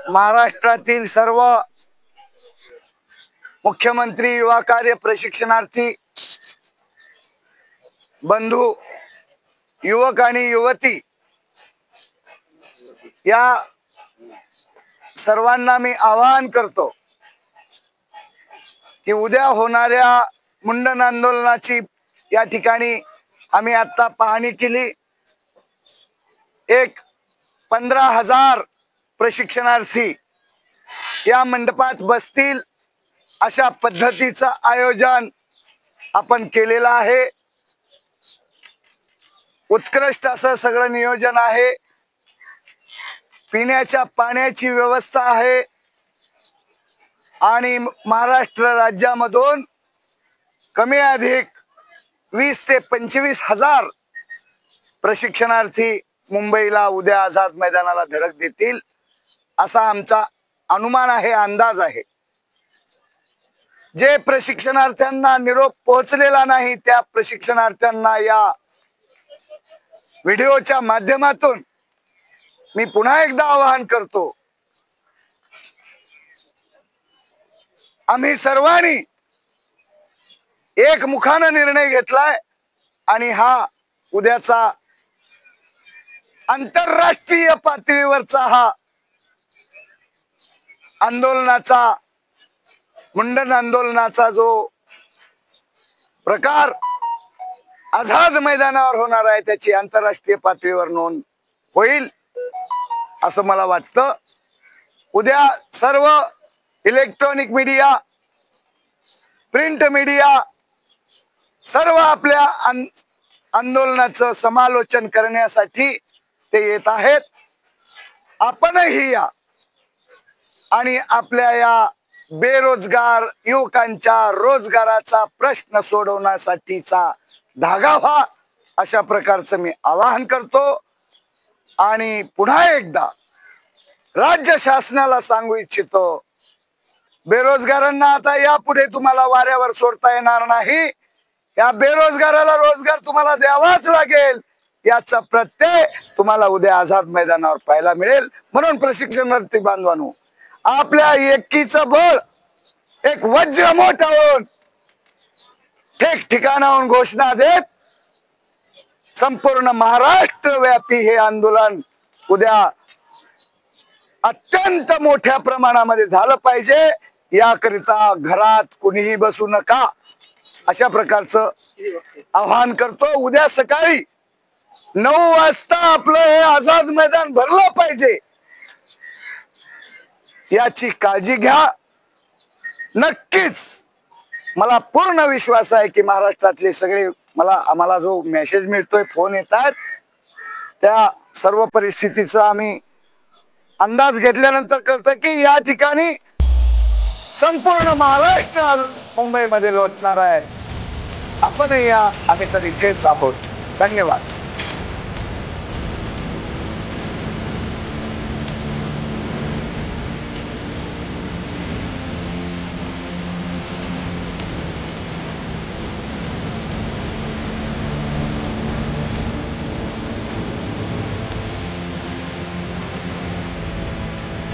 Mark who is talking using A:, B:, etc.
A: महाराष्ट्रातील सर्व मुख्यमंत्री युवा कार्य प्रशिक्षणार्थी बंधू युवक आणि युवती या सर्वांना मी आवाहन करतो की उद्या होणाऱ्या मुंडन आंदोलनाची या ठिकाणी आम्ही आता पाहणी केली। एक 15,000 प्रशिक्षणार्थी या मंडपात बसतील अशा पद्धतीचं आयोजन आपण केलेलं आहे। उत्कृष्ट असं सगळं नियोजन आहे। पिण्याच्या पाण्याची व्यवस्था आहे आणि महाराष्ट्र राज्यामधून कमी अधिक 20 ते 25,000 प्रशिक्षणार्थी मुंबईला उद्या आझाद मैदानाला धडक देतील असा आमचा अनुमान आहे, अंदाज आहे। जे प्रशिक्षणार्थ्यांना निरोप पोहोचलेला नाही त्या प्रशिक्षणार्थ्यांना या व्हिडिओच्या माध्यमातून मी पुन्हा एकदा आवाहन करतो, आम्ही सर्वांनी एकमुखाने निर्णय घेतलाय आणि हा उद्याचा आंतरराष्ट्रीय पातळीवरचा हा आंदोलनाचा मुंडन आंदोलनाचा जो प्रकार आझाद मैदानावर होणार आहे त्याची आंतरराष्ट्रीय पातळीवर नोंद होईल असं मला वाटतं। उद्या सर्व इलेक्ट्रॉनिक मीडिया, प्रिंट मीडिया सर्व आपल्या आंदोलनाचं समालोचन करण्यासाठी ते येत आहेत। आपणही या आणि आपल्या या बेरोजगार युवकांच्या रोजगाराचा प्रश्न सोडवण्यासाठीचा धागा व्हा अशा प्रकारचं मी आवाहन करतो। आणि पुन्हा एकदा राज्य शासनाला सांगू इच्छितो, बेरोजगारांना आता यापुढे तुम्हाला वाऱ्यावर सोडता येणार नाही। या बेरोजगाराला रोजगार तुम्हाला द्यावाच लागेल याचा प्रत्यय तुम्हाला उद्या आझाद मैदानावर पाहायला मिळेल। म्हणून प्रशिक्षणार्थी बांधवांनो, आपल्या एकीचं बळ एक वज्र मोठावून ठिकठिकाणाहून घोषणा देत संपूर्ण महाराष्ट्र व्यापी हे आंदोलन उद्या अत्यंत मोठ्या प्रमाणामध्ये झालं पाहिजे। याकरिता घरात कुणीही बसू नका अशा प्रकारचं आवाहन करतो। उद्या सकाळी 9 वाजता आपलं हे आझाद मैदान भरलं पाहिजे याची काळजी घ्या। नक्कीच मला पूर्ण विश्वास आहे की महाराष्ट्रातले सगळे आम्हाला जो मेसेज मिळतोय, फोन येतात, त्या सर्व परिस्थितीचा आम्ही अंदाज घेतल्यानंतर कळतं की या ठिकाणी संपूर्ण महाराष्ट्र मुंबईमध्ये लोटणार आहे। आपण या, आम्ही तर इथेच आहोत। धन्यवाद।